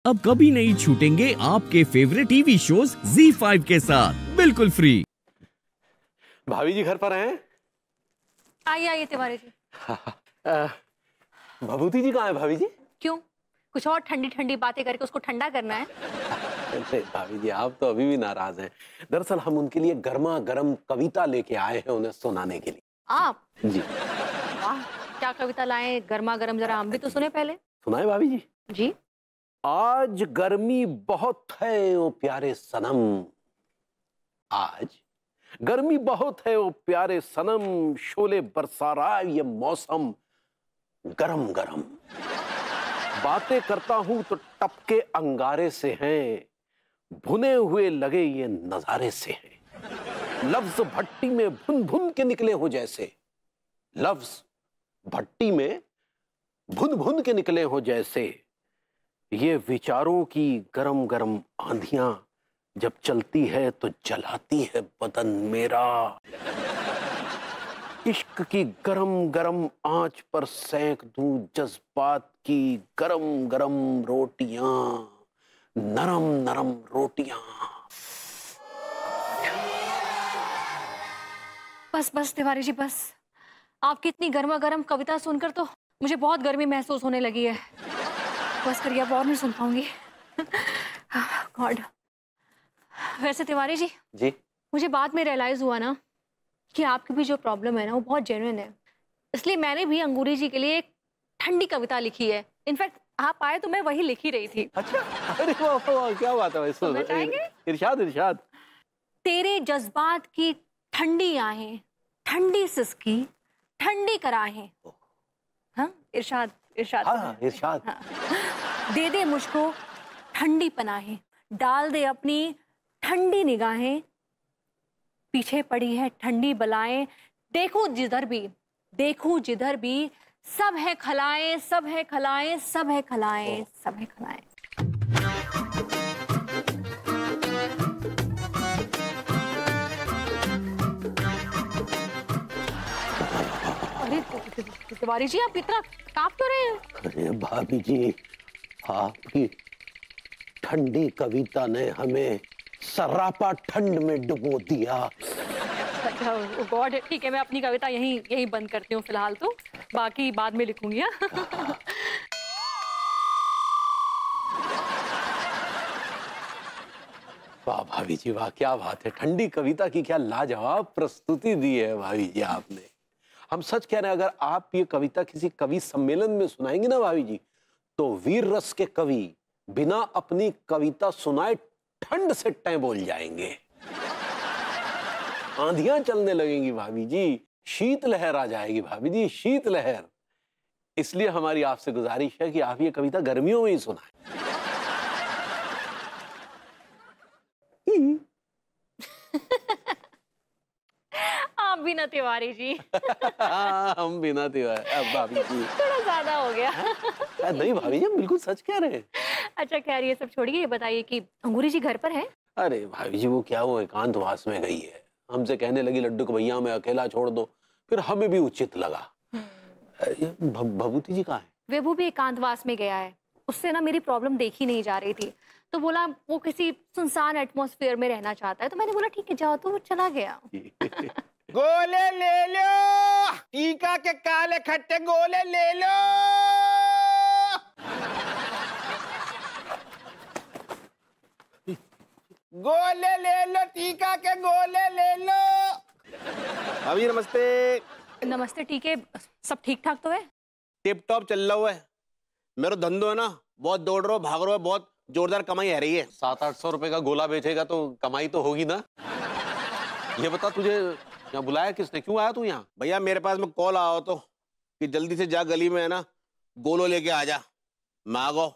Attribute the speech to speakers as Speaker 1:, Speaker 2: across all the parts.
Speaker 1: अब कभी नहीं छूटेंगे आपके फेवरेट टीवी शोज ZEE5 के साथ बिल्कुल फ्री।
Speaker 2: भाभी जी घर पर हैं?
Speaker 3: आइए आइए तिवारी जी।
Speaker 2: भभूति जी कहाँ है भाभी जी?
Speaker 3: क्यों, कुछ और ठंडी ठंडी बातें करके उसको ठंडा करना है?
Speaker 2: नहीं भाभी जी, आप तो अभी भी नाराज हैं। दरअसल हम उनके लिए गर्मा गर्म कविता लेके आए हैं उन्हें सुनाने के लिए।
Speaker 3: आप?
Speaker 2: जी।
Speaker 3: वाह, क्या कविता लाए गर्मा गर्म, जरा हम भी तो सुने पहले।
Speaker 2: सुनाए भाभी जी?
Speaker 3: जी।
Speaker 2: आज गर्मी बहुत है ओ प्यारे सनम, आज गर्मी बहुत है ओ प्यारे सनम, शोले बरसा रहा है ये मौसम गरम गरम। बातें करता हूं तो टपके अंगारे से हैं, भुने हुए लगे ये नजारे से हैं। लफ्ज भट्टी में भुन भुन के निकले हो जैसे, लफ्ज भट्टी में भुन भुन के निकले हो जैसे, ये विचारों की गरम गरम आंधियां जब चलती है तो जलाती है बदन मेरा। इश्क की गरम गरम आंच पर सेंक दूं जज्बात की गरम गरम रोटियां, नरम नरम रोटियां।
Speaker 3: बस बस तिवारी जी बस, आपकी इतनी गर्मा गर्म कविता सुनकर तो मुझे बहुत गर्मी महसूस होने लगी है। बस करिए, अब और नहीं सुन पाऊंगी। गॉड। वैसे तिवारी जी मुझे बाद में रियलाइज हुआ ना कि आपकी भी जो प्रॉब्लम है ना वो बहुत जेन्युइन है, इसलिए मैंने भी अंगूरी जी के लिए एक ठंडी कविता लिखी है। इनफैक्ट आप आए तो मैं वही लिख ही रही थी।
Speaker 2: अच्छा, अरे वाह वाह, क्या बात है।
Speaker 3: सुनना चाहेंगे?
Speaker 2: इरशाद इरशाद।
Speaker 3: तेरे जज्बात की ठंडी आहें, ठंडी सिसकी, ठंडी कराहें। हाँ इरशाद इरशाद।
Speaker 2: हाँ इरशाद।
Speaker 3: हाँ। दे दे मुझको ठंडी पनाहें, डाल दे अपनी ठंडी निगाहें, पीछे पड़ी है ठंडी बलाएं, देखूं जिधर भी सब है खलाएं, सब है खलाएं, सब है खलाएं, सब है खलाएं। अरे तिवारी जी आप इतना कांप क्यों रहे हैं?
Speaker 2: अरे भाभी जी, आपकी ठंडी कविता ने हमें सरापा ठंड में डुबो दिया।
Speaker 3: अच्छा गॉड, ठीक है मैं अपनी कविता यहीं बंद करती हूँ फिलहाल, तो बाकी बाद में लिखूंगी।
Speaker 2: वाह भाभी जी वाह, क्या बात है। ठंडी कविता की क्या लाजवाब प्रस्तुति दी है भाभी जी आपने। हम सच कह रहे हैं, अगर आप ये कविता किसी कवि सम्मेलन में सुनाएंगे ना भाभी जी, तो वीर रस के कवि बिना अपनी कविता सुनाए ठंड से टैं बोल जाएंगे, आंधियां चलने लगेंगी भाभी जी, शीत लहर आ जाएगी भाभी जी, शीत लहर। इसलिए हमारी आपसे गुजारिश है कि आप ये कविता गर्मियों में ही सुनाएं।
Speaker 3: आप भी ना तिवारी जी।
Speaker 2: हम भी ना तिवारी भाभी जी।
Speaker 3: थोड़ा ज्यादा हो गया।
Speaker 2: नहीं भाभी जी, हम बिल्कुल सच कह रहे हैं।
Speaker 3: अच्छा खैर ये सब छोड़िए, ये बताइए कि अंगूरी जी घर पर है?
Speaker 2: अरे भाभी जी वो क्या, वो एकांतवास में गई है। हमसे कहने लगी लड्डू को भैया मैं अकेला छोड़ दो, फिर हमें भी उचित लगा। भभूति जी कहाँ है?
Speaker 3: वो भी एकांतवास में गया है, उससे ना मेरी प्रॉब्लम देखी नहीं जा रही थी, तो बोला वो किसी सुनसान एटमॉस्फेयर में रहना चाहता है, तो मैंने बोला ठीक है जाओ, तो वो चला गया।
Speaker 4: गोले ले लो, टीका के काले खट्टे गोले ले लो। गोले ले लो, टीका के गोले ले लो। अभी नमस्ते।
Speaker 3: नमस्ते, ठीक है सब ठीक ठाक तो है?
Speaker 4: टिप टॉप चल रहा है। मेरा धंधो है ना, बहुत दौड़ रहा हो, भाग रहा हो, बहुत जोरदार कमाई आ रही है।
Speaker 2: 700-800 रुपए का गोला बेचेगा तो कमाई तो होगी ना। ये बता तुझे यहाँ बुलाया किसने, क्यों आया तू यहाँ?
Speaker 4: भैया मेरे पास में कॉल आओ तो कि जल्दी से जा गली में है ना गोलो लेके आ जा। मांगो।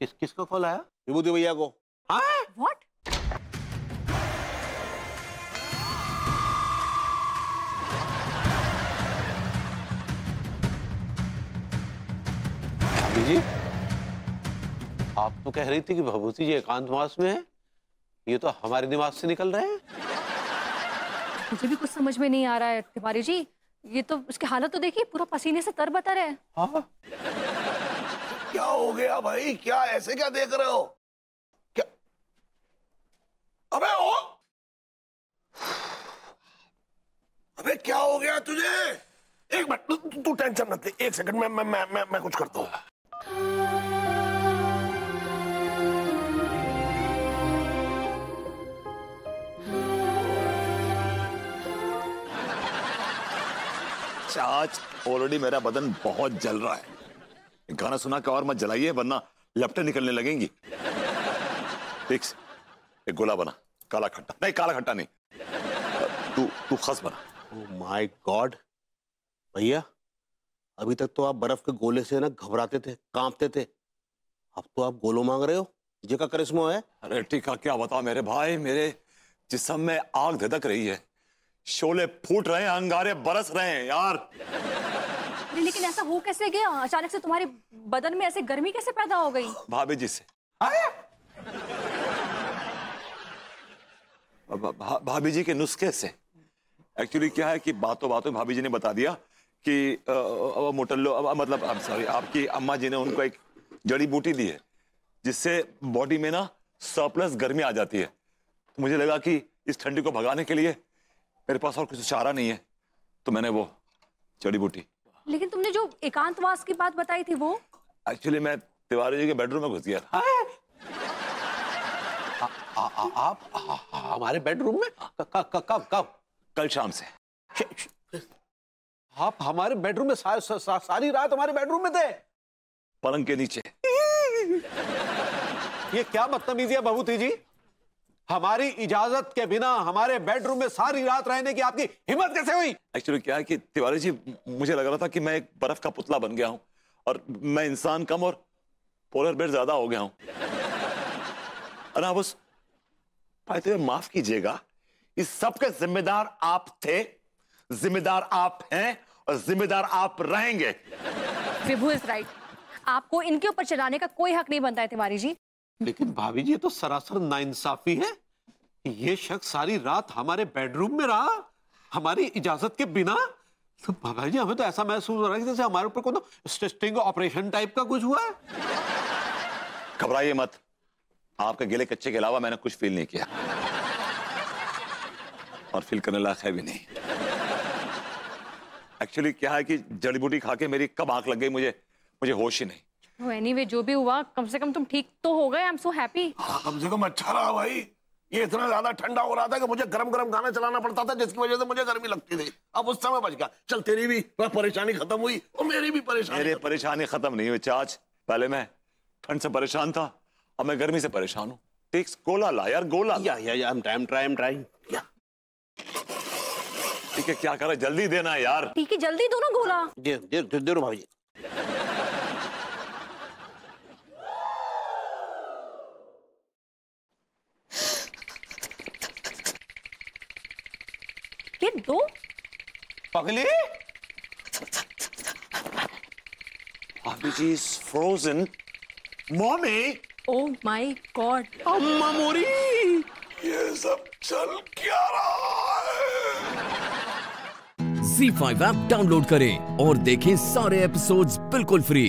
Speaker 2: किसका कॉल आया?
Speaker 4: विभूति भैया को। हाँ
Speaker 3: व्हाट?
Speaker 2: जी आप तो कह रही थी कि भभूति जी एकांतवास में है, ये तो हमारे दिमाग से निकल रहे हैं।
Speaker 3: मुझे भी कुछ समझ में नहीं आ रहा है तिवारी जी, ये तो उसकी हालत तो देखिए, पूरा पसीने से तरबतर है।
Speaker 2: हाँ
Speaker 5: क्या हो गया भाई? क्या ऐसे क्या देख रहे हो? क्या? अबे ओ, अबे क्या हो गया तुझे? एक मिनट, तू टेंशन मत ले, एक सेकंड मैं कुछ करता हूँ।
Speaker 6: आज ऑलरेडी मेरा बदन बहुत जल रहा है। गाना सुना के और मत जलाइए वरना लपटें निकलने लगेंगी। एक गोला बना, काला खट्टा नहीं, काला खट्टा नहीं, तू खस बना।
Speaker 2: ओह माय गॉड भैया, अभी तक तो आप बर्फ के गोले से ना घबराते थे, कांपते थे, अब तो आप गोलो मांग रहे हो। ये का करिश्मा है?
Speaker 6: अरे टीका क्या बताओ मेरे भाई, मेरे जिस्म में आग धधक रही है, शोले फूट रहे हैं, अंगारे बरस रहे हैं यार।
Speaker 3: लेकिन ऐसा हो कैसे गया? अचानक से तुम्हारे बदन में ऐसे गर्मी कैसे पैदा हो गई?
Speaker 6: भाभी जी से। भाभी जी के नुस्खे से। एक्चुअली क्या है कि बातों बातों में भाभी जी ने बता दिया कि मोटल्लो मतलब सॉरी, आपकी अम्मा जी ने उनको एक जड़ी बूटी दी है जिससे बॉडी में ना सरप्लस गर्मी आ जाती है। तो मुझे लगा कि इस ठंडी को भगाने के लिए मेरे पास और कुछ चारा नहीं है, तो मैंने वो जड़ी बूटी।
Speaker 3: लेकिन तुमने जो एकांतवास की बात बताई थी वो?
Speaker 6: एक्चुअली मैं तिवारी जी के बेडरूम में घुस गया था।
Speaker 2: आप हमारे बेडरूम में? कब?
Speaker 6: कल शाम से।
Speaker 2: आप हमारे बेडरूम में सारी रात हमारे बेडरूम में थे?
Speaker 6: पलंग के नीचे।
Speaker 2: ये क्या बदतमीजी है भभूति जी? हमारी इजाजत के बिना हमारे बेडरूम में सारी रात रहने की आपकी हिम्मत कैसे हुई?
Speaker 6: एक्चुअली क्या है कि तिवारी जी, मुझे लग रहा था कि मैं एक बर्फ का पुतला बन गया हूं और मैं इंसान कम और पोलर बेयर ज्यादा हो गया हूं। और आप उस पाते हुए माफ कीजिएगा, इस सब के जिम्मेदार आप थे, जिम्मेदार आप हैं और जिम्मेदार आप रहेंगे।
Speaker 3: विभू इज राइट, आपको इनके ऊपर चलाने का कोई हक नहीं बनता है तिवारी जी।
Speaker 2: लेकिन भाभी जी, ये तो सरासर नाइंसाफी है। ये शख्स सारी रात हमारे बेडरूम में रहा हमारी इजाजत के बिना। तो भाभी जी, हमें तो ऐसा महसूस हो रहा है कि जैसे हमारे ऊपर कोई स्टिंग ऑपरेशन टाइप का कुछ हुआ है।
Speaker 6: घबराइए मत, आपके गिले कच्चे के अलावा मैंने कुछ फील नहीं किया और फील करने लायक है भी नहीं। एक्चुअली क्या है कि जड़ी बूटी खा के मेरी कब आंख लग गई, मुझे होश ही नहीं।
Speaker 3: एनीवे जो भी हुआ, कम से कम तुम ठीक तो हो गए। I am so happy.
Speaker 5: कम से कम अच्छा रहा भाई। ये इतना ज्यादा ठंडा हो रहा था कि मुझे गरम गरम गाना चलाना पड़ता था, जिसकी वजह से मुझे गर्मी लगती थी। अब उस समय बच गया। चल, तेरी भी परेशानी खत्म हुई और मेरी भी
Speaker 6: परेशानी खत्म नहीं हुई चाच। पहले मैं ठंड से परेशान था, अब मैं गर्मी से परेशान हूँ। टेक्स गोला ला यार, गोला।
Speaker 2: या ट्राइंग।
Speaker 6: ठीक है, क्या करे, जल्दी देना यार।
Speaker 3: ठीक है, जल्दी दो ना गोला।
Speaker 2: दे भाभी जी।
Speaker 3: ये दो
Speaker 2: पगली,
Speaker 6: bhabhi ji is frozen. Mommy,
Speaker 3: oh my God,
Speaker 2: अम्मा मोरी,
Speaker 5: ये सब चल क्या रहा है?
Speaker 1: ZEE5 ऐप डाउनलोड करें और देखें सारे एपिसोड्स बिल्कुल फ्री।